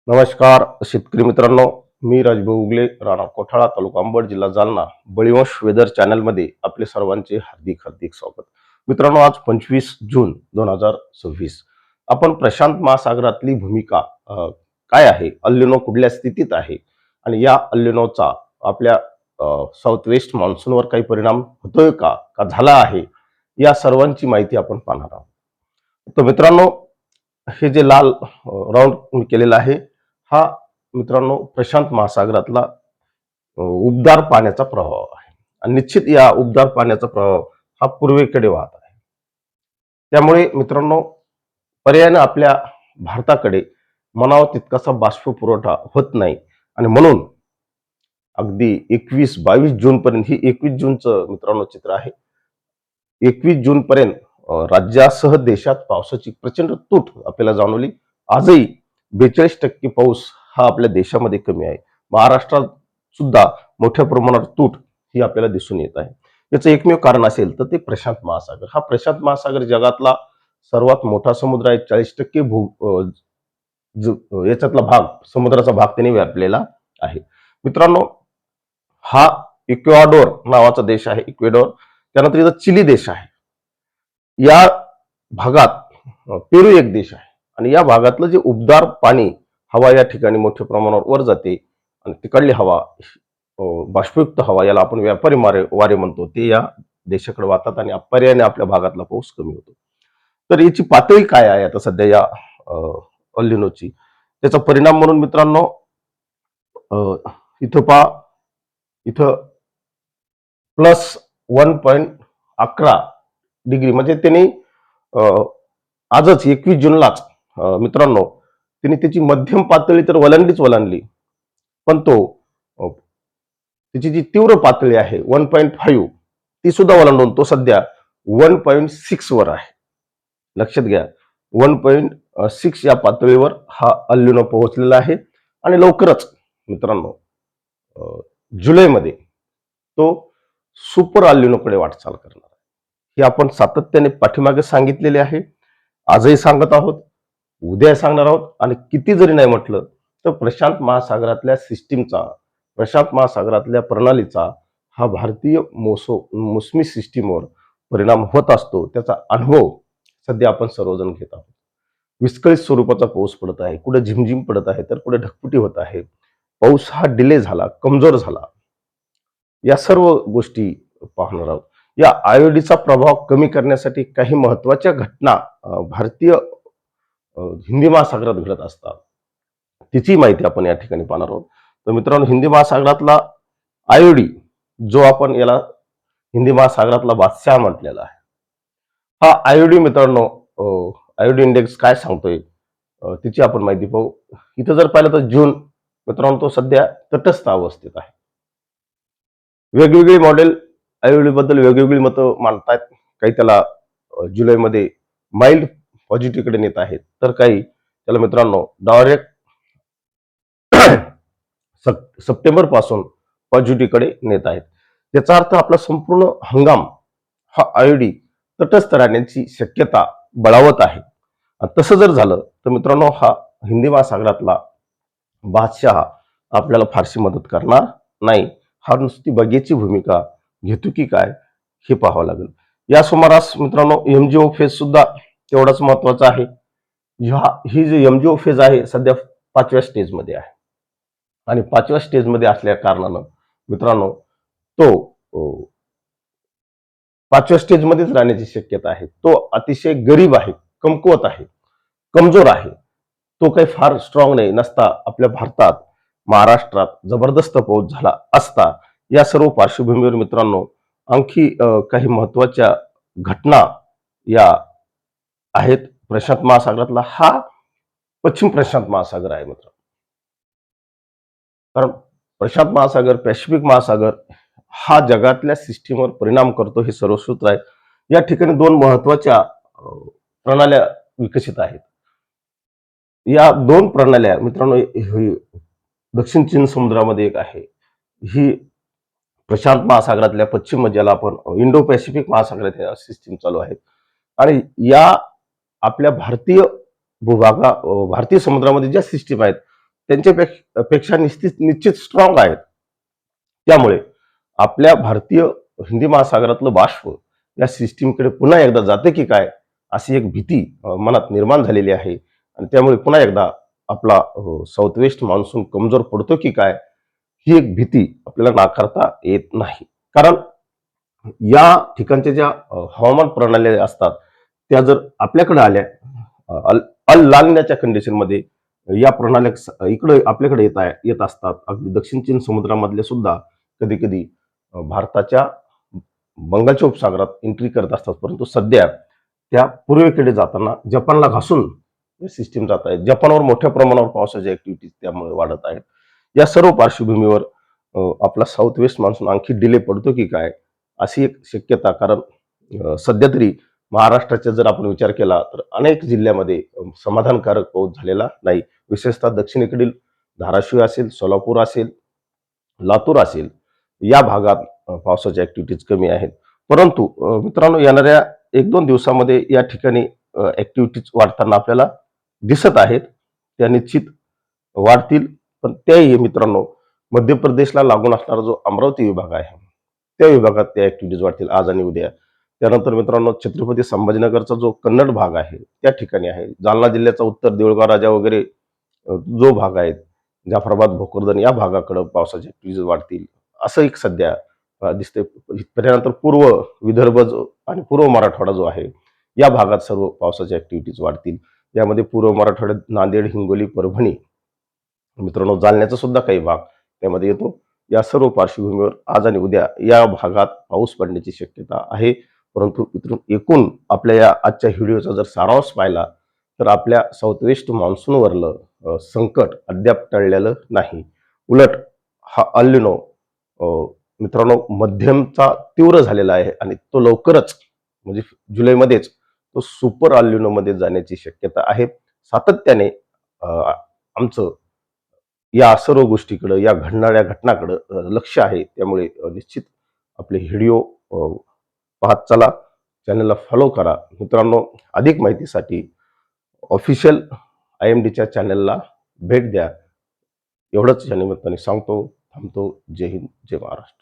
नमस्कार शेतकरी मित्रांनो, मी राजभाऊ उगले, राणा कोठाळा, तालुका अंबड, जिल्हा जालना, बळीवंश वेदर चॅनलमध्ये आपले सर्वांचे हार्दिक हार्दिक स्वागत. मित्रांनो, आज 25 जून 2026 आपण प्रशांत महासागरातली भूमिका काय आहे, अल्निनो कुठल्या स्थितीत आहे आणि या अल्निनोचा आपल्या साऊथ वेस्ट मान्सूनवर काही परिणाम होतोय का का झाला आहे, या सर्वांची माहिती आपण पाहणार आहोत. तर मित्रांनो, हे जे लाल राऊंड मी केलेला आहे, हा मित्रांनो प्रशांत महासागरातला उबदार पाण्याचा प्रवाह आहे आणि निश्चित या उबदार पाण्याचा प्रवाह हा पूर्वेकडे वाहत आहे. त्यामुळे मित्रांनो, पर्यायाने आपल्या भारताकडे म्हणावा तितकासा बाष्प पुरवठा होत नाही आणि म्हणून अगदी 21-22 जून पर्यंत, ही 21 जूनचं मित्रांनो चित्र आहे. 21 जून पर्यंत राज्यासह देशात पावसाची प्रचंड तूट आपल्याला जाणवली. आजही 42% पाऊस हा आपल्या देशामध्ये कमी आहे. महाराष्ट्रात सुद्धा मोठ्या प्रमाणात तूट ही आपल्याला दिसून येत आहे. याचं एकमेव कारण असेल तर ते प्रशांत महासागर. हा प्रशांत महासागर जगातला सर्वात मोठा समुद्र आहे. 40% याच्यातला भाग, समुद्राचा भाग त्याने व्यापलेला आहे. मित्रांनो, हा इक्वेडोर नावाचा देश आहे, इक्वेडोर. त्यानंतर इथं चिली देश आहे. या भागात पेरू एक देश आहे आणि या भागातलं जे उबदार पाणी, हवा या ठिकाणी मोठ्या प्रमाणावर वर जाते आणि तिकडली हवा, बाष्पयुक्त हवा, याला आपण व्यापारी वारे म्हणतो, ते या देशाकडे वाहतात आणि पर्यायाने आपल्या भागातला पाऊस कमी होतो. तर याची पातळी काय आहे आता सध्या या अल्निनोची, त्याचा परिणाम म्हणून मित्रांनो, इथं पहा, इथं +1.11 डिग्री, म्हणजे त्यांनी आजच 21 जूनलाच मित्रांनो त्यांनी त्याची मध्यम पातळी तर ओलांडली, पण त्याची जी तीव्र पातळी आहे 1.5, ती सुद्धा ओलांडून तो सध्या 1.6 वर आहे. लक्षात घ्या, 1.6 या पातळीवर हा अल्निनो पोहोचलेला आहे आणि लवकरच मित्रांनो जुलैमध्ये तो सुपर अल्निनोकडे वाटचाल करणार आहे. हे आपण सातत्याने पाठीमागे सांगितलेले आहे, आजही सांगत आहोत, उद्या सांगणार आहोत. आणि किती जरी नाही म्हटलं तर प्रशांत महासागरातल्या सिस्टीमचा, प्रशांत महासागरातल्या प्रणालीचा हा भारतीय मोसमी सिस्टीमवर परिणाम होत असतो. त्याचा अनुभव सध्या आपण सर्वजण घेत आहोत. विस्कळीत स्वरूपाचा पाऊस पडत आहे, कुठे झिमझिम पडत आहे तर कुठे ढगफुटी होत आहे. पाऊस हा डिले झाला, कमजोर झाला, या सर्व गोष्टी पाहणार आहोत. या आयोडीचा प्रभाव कमी करण्यासाठी काही महत्वाच्या घटना भारतीय हिंदी महासागरात घडत असतात, तिची माहिती आपण या ठिकाणी पाहणार आहोत. तर मित्रांनो, हिंदी महासागरातला आयोडी, जो आपण याला हिंदी महासागरातला बादशाह म्हटलेला आहे, हा आयोडी मित्रांनो, आयोडी इंडेक्स काय सांगतोय तिची आपण माहिती पाहू. इथं जर पाहिलं तर जून मित्रांनो, तो सध्या तटस्थ अवस्थेत आहे. वेगवेगळी मॉडेल आयोडी बद्दल वेगवेगळी मतं मांडतात. काही त्याला जुलैमध्ये माइल्ड पॉझिटिव्हकडे नेत आहेत, तर काही त्याला मित्रांनो डायरेक्ट सप्टेंबर पासून पॉझिटिव्हकडे नेत आहेत. याचा अर्थ आपला संपूर्ण हंगाम हा आयोडी तटस्थ राहण्याची शक्यता बळावत आहे. तसं जर झालं तर मित्रांनो, हा हिंदी महासागरातला बादशाह आपल्याला फारशी मदत करणार नाही. हा नुसती बघ्याची भूमिका घेतो की काय हे पाहावं लागेल. या सुमारास मित्रांनो एमजीओ फेज सुद्धा तेवढाच महत्वाचा आहे. ही जी एमजीओ फेज आहे सध्या 5व्या स्टेजमध्ये आहे आणि 5व्या स्टेजमध्ये असल्या कारणानं मित्रांनो तो 5व्या स्टेजमध्येच राहण्याची शक्यता आहे. तो अतिशय गरीब आहे, कमकुवत आहे, कमजोर आहे. तो काही फार स्ट्रॉंग नाही. नसता आपल्या भारतात, महाराष्ट्रात जबरदस्त पाऊस झाला असता. या सर्व पार्श्वभूमीवर मित्रांनो आणखी काही महत्वाच्या घटना या आहेत. प्रशांत महासागरातला हा पश्चिम प्रशांत महासागर आहे मित्र, कारण प्रशांत महासागर, पॅसिफिक महासागर हा जगातल्या सिस्टीमवर परिणाम करतो, हे सर्वश्रुत आहे. या ठिकाणी दोन महत्वाच्या प्रणाल्या विकसित आहेत. या दोन प्रणाल्या मित्रांनो, दक्षिण चीन समुद्रामध्ये एक आहे, ही प्रशांत महासागरातल्या पश्चिम, ज्याला आपण इंडो पॅसिफिक महासागरात सिस्टीम चालू आहे. आणि या आपल्या भारतीय समुद्रामध्ये ज्या सिस्टीम आहेत त्यांच्यापेक्षा निश्चित स्ट्रॉंग आहेत. त्यामुळे आपल्या भारतीय हिंदी महासागरातलं बाष्प या सिस्टीमकडे पुन्हा एकदा जाते की काय, अशी एक भीती मनात निर्माण झालेली आहे. आणि त्यामुळे पुन्हा एकदा आपला साऊथ वेस्ट मान्सून कमजोर पडतो की काय, ही एक भीती आपल्याला नाकारता येत नाही. कारण या ठिकाणच्या ज्या हवामान प्रणाल्या असतात, त्या जर आपल्याकडे आल्या अल अल लानिनाच्या कंडिशनमध्ये, या प्रणाल्या इकडे आपल्याकडे येत असतात. अगदी दक्षिण चीन समुद्रामधले सुद्धा कधी-कधी भारताच्या बंगालच्या उपसागरात एंट्री करत असतात. परंतु सध्या त्या पूर्वेकडे जाताना जपानला घासून सिस्टीम जात आहेत. जपानवर मोठ्या प्रमाणावर पावसाच्या ऍक्टिव्हिटीज त्यामुळे वाढत आहेत. या सर्व पार्श्वभूमीवर आपला साऊथ वेस्ट मान्सून आणखी डिले पडतो की काय, अशी एक शक्यता. कारण सध्या तरी महाराष्ट्राचा जर आपण विचार केला तर अनेक जिल्ह्यामध्ये समाधानकारक पाऊस झालेला नाही. विशेषतः दक्षिणेकडील धाराशिव असेल, सोलापूर असेल, लातूर असेल, या भागात पावसाच्या ऍक्टिव्हिटीज कमी आहेत. परंतु मित्रांनो, येणाऱ्या 1-2 दिवसामध्ये या ठिकाणी ऍक्टिव्हिटीज वाढताना आपल्याला दिसत आहेत. त्या निश्चित वाढतील. पण त्याही मित्रांनो, मध्य प्रदेशला लागून असणारा जो अमरावती विभाग आहे, त्या विभागात त्या ऍक्टिव्हिटीज वाढतील आज आणि उद्या. त्यानंतर मित्रांनो, छत्रपती संभाजीनगरचा जो कन्नड भाग आहे त्या ठिकाणी आहे. जालना जिल्ह्याचा उत्तर देऊळगाव राजा वगैरे जो भाग आहे, जाफराबाद, भोकरदन या भागाकडे पावसाच्या ऍक्टिव्हिटीज वाढतील, असं एक सध्या दिसतंय. त्यानंतर पूर्व विदर्भ आणि पूर्व मराठवाडा जो आहे, या भागात सर्व पावसाच्या ऍक्टिव्हिटीज वाढतील. यामध्ये पूर्व मराठवाड्यात नांदेड, हिंगोली, परभणी, मित्रांनो जालन्याचा सुद्धा काही भाग त्यामध्ये येतो. या सर्व पार्श्वभूमीवर आज आणि उद्या या भागात पाऊस पडण्याची शक्यता आहे. परंतु मित्रांनो, एकूण आपल्या या आजच्या व्हिडिओचा जर सारांश पाहिला तर आपल्या साऊथ वेस्ट मान्सूनवरलं संकट अद्याप टळलेलं नाही. उलट हा अल्निनो मित्रांनो मध्यमचा तीव्र झालेला आहे आणि तो लवकरच म्हणजे जुलैमध्येच तो सुपर अल्निनोमध्ये जाण्याची शक्यता आहे. सातत्याने आमचं या सर्व गोष्टीकडे, या घडणाऱ्या घटनाकडे लक्ष आहे. त्यामुळे निश्चित आपले व्हिडिओ पाहत चला. चॅनलला फॉलो करा. मित्रांनो, अधिक माहितीसाठी ऑफिशियल IMDच्या चॅनलला भेट द्या. एवढंच या निमित्ताने सांगतो. थांबतो. जय हिंद, जय महाराष्ट्र.